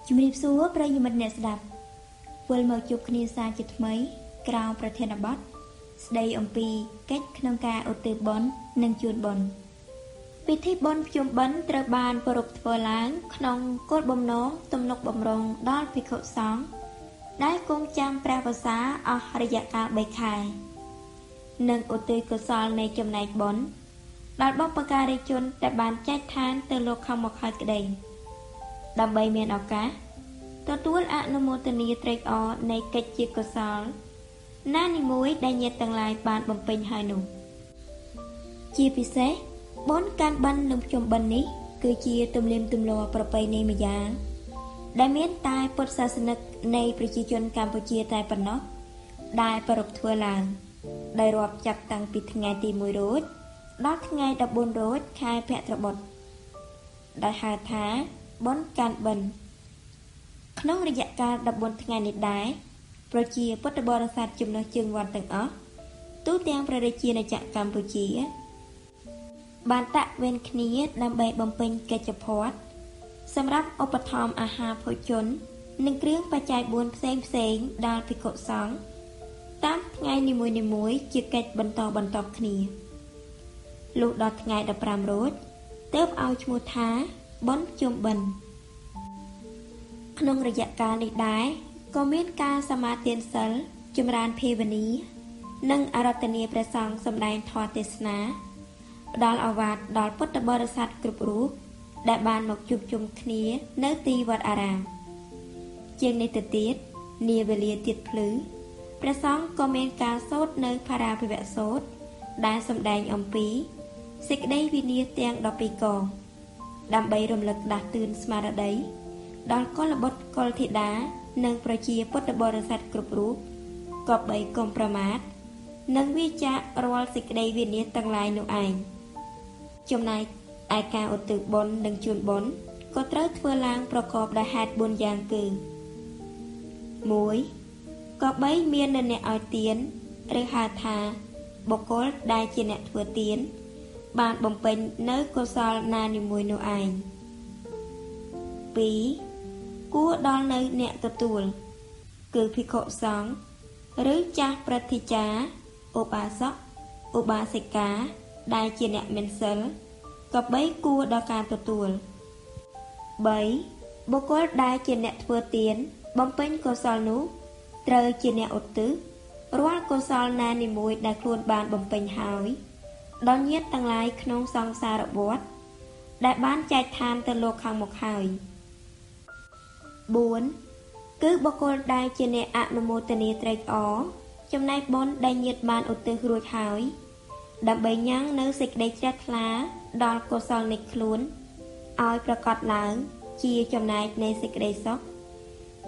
ជំរាបសួរប្រិយមិត្តអ្នកស្ដាប់វិលមកជួបគ្នាសារជាថ្មីក្រៅប្រធានបទស្ដីអំពីកិច្ចក្នុងការឧទ្ទិសបុណ្យនិងជូនបុណ្យពិធីបុណ្យភ្ជុំបិណ្ឌត្រូវបានប្រារព្ធធ្វើឡើងក្នុងគោលបំណងទំនុកបម្រុងដល់ភិក្ខុសង្ឃដែលគង់ចាំព្រះវស្សាអស់រយៈកាល3ខែនិងឧទ្ទិសកុសលនៃចំណែកបុណ្យដល់បុព្វការីជនដែលបានចែកឋានទៅលោកខាងមុខហើយក្តីដើម្បីមានឱកាសទទួលអនុមោទនាត្រេកអរនៃកិច្ចជាកុសលណានីមួយដែលញាតិទាំងឡាយបានបំពេញហើយនោះជាពិសេសបុណ្យកាន់បិណ្ឌនិងភ្ជុំបិណ្ឌនេះគឺជាទំនៀមទម្លាប់ប្រពៃណីមួយយ៉ាងដែលមានតែពុទ្ធសាសនិកនៃប្រជាជនកម្ពុជាតែប៉ុណ្ណោះដែលប្រារព្ធធ្វើឡើងដោយរាប់ចាប់តាំងពីថ្ងៃទី1រោចដល់ថ្ងៃ14រោចខែភទ្របទដែលហៅថាបុណ្យកាន់បិណ្ឌក្នុងរយៈកាល14ថ្ងៃនេះដែរប្រជាពុទ្ធបរិស័ទចំណុះជើងវត្តទាំងអស់ទូទាំងព្រះរាជាណាចក្រកម្ពុជាបានតាក់វេនគ្នាដើម្បីបំពេញកិច្ចភ័ត្រសម្រាប់ឧបត្ថម្ភអាហារភោជននិងគ្រឿងបច្ច័យ4ផ្សេងៗដល់ភិក្ខុសង្ឃតាមថ្ងៃនីមួយៗជាកិច្ចបន្តគ្នាលុះដល់ថ្ងៃ15រោចទើបឲ្យឈ្មោះថាបុណ្យភ្ជុំបិណ្ឌក្នុងរយៈកាលនេះដែរក៏មានការសមាទានសិលចម្រើនភាវនានិងអារាធនាព្រះសង្ឃសម្ដែងធម៌ទេសនាផ្ដល់ឱវាទដល់ពុទ្ធបរិស័ទគ្រប់រូបដែលបានមកជួបជុំគ្នានៅទីវត្តអារាមជាងនេះទៅទៀតនាវេលាទៀតភ្លឺព្រះសង្ឃក៏មានការសូត្រនៅផារាភិវសូត្រដែលសម្ដែងអំពីសេចក្តីវិន័យទាំង12កងដើម្បីរំលឹកដាស់តឿនស្មារតីដល់កុលបុត្រកុលធីតានិងប្រជាពុទ្ធបរិស័ទគ្រប់រូបគប្បីកុំប្រមាទនិងវាចាករាល់សេចក្តីវិន័យទាំងឡាយនោះឯងចំណែកឯការឧទ្ទិសបុណ្យនិងជូនបុណ្យក៏ត្រូវធ្វើឡើងប្រកបដោយហេតុ4យ៉ាងគឺ1ក៏បីមានអ្នកឲ្យទានឬហៅថាបុគ្គលដែលជាអ្នកធ្វើទានបានបំពេញនៅកុសលណានីមួយនោះឯង2គួរដល់នៅអ្នកទទួលគឺភិក្ខុសង្ឃឬចាស់ព្រឹទ្ធាចារ្យឧបាសកឧបាសិកាដែលជាអ្នកមានសិលក៏បីគួរដល់ការទទួល3បុគ្គលដែលជាអ្នកធ្វើទានបំពេញកុសលនោះត្រូវជាអ្នកឧទ្ទិសរាល់កុសលណានីមួយដែលខ្លួនបានបំពេញហើយដល់ញាតិទាំងឡាយក្នុងសង្សារវដ្តដែលបានចែកឋានទៅលោកខាងមុខហើយ4គឺបុគ្គលដែលជាអ្នកអនុមោទនាត្រេកអរចំណែកបុណ្យដែលញាតិបានឧទ្ទិសរួចហើយដើម្បីញ៉ាំងនៅសេចក្តីជ្រះថ្លាដល់កុសលនៃខ្លួនឲ្យប្រកបឡើងជាចំណែកនៃសេចក្តីសុខ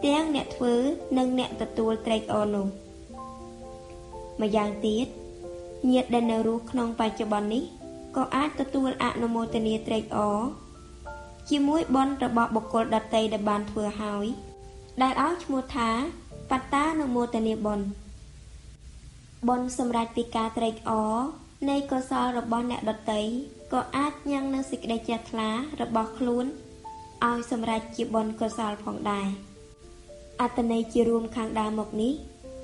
ទាំងអ្នកធ្វើនិងអ្នកទទួលត្រេកអរនោះម្យ៉ាងទៀតញាតិដែលនៅរស់ក្នុងបច្ចុប្បន្ននេះក៏អាចទទួលអនុមោទនាត្រេកអរជាមួយបុណ្យរបស់បុគ្គលដទៃដែលបានធ្វើហើយដែលឲ្យឈ្មោះថាបត្តានុមោទនាបុណ្យសម្រាប់ពីការត្រេកអរនៃកុសលរបស់អ្នកដទៃក៏អាចញ៉ាំងនៅសេចក្តីជ្រះថ្លារបស់ខ្លួនឲ្យសម្រេចជាបុណ្យកុសលផងដែរអត្ថន័យជារួមខាងដើមមកនេះ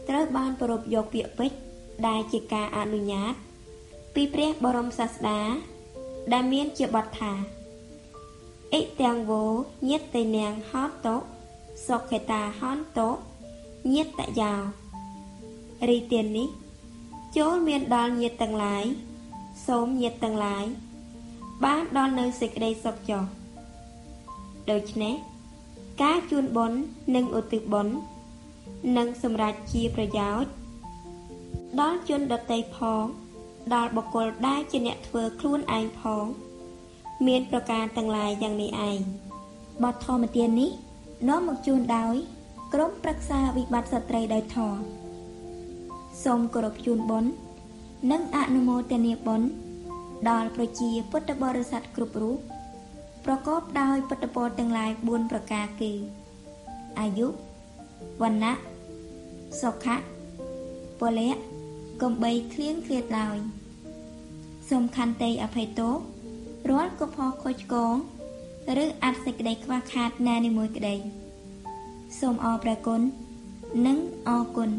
ត្រូវបានប្រពយកពាក្យពេចន៍ដែលជាការអនុញ្ញាតពីព្រះបរមសាស្តាដែលមានជាបទថាអិទាំងវោញាតេនាងហោតុសុខេតាហន្តោញាតយោរីទាននេះចូលមានដល់ញាតិទាំងឡាយសូមញាតិទាំងឡាយបានដល់នៅសេចក្តីសុខចុះដូច្នេះការជូនបុណ្យនិងឧទ្ទិសបុណ្យនឹងសម្រេចជាប្រយោជន៍ដល់ជនដទៃផងដល់បុគ្គលដែលជាអ្នកធ្វើខ្លួនឯងផងមានប្រការទាំងឡាយយ៉ាងនេះឯងបទធម្មទាននេះនាំមកជូនដោយក្រុមប្រឹក្សាវិបត្តិស្ត្រីដោយធម៌សូមគោរពជូនបុណ្យនិងអនុមោទនាបុណ្យដល់ប្រជាពុទ្ធបរិស័ទគ្រប់រូបប្រកបដោយពុទ្ធពរទាំងឡាយ4ប្រការគឺអាយុវណ្ណៈសុខៈពលៈកុំបីឃ្លៀងឃ្លាតឡើយសូមខន្តីអភ័យទោសរាល់កំហុសខុសឆ្គងឬអត្ថសេចក្តីខ្វះខាតណានីមួយក្តី សូមអរព្រះគុណនិងអរគុណ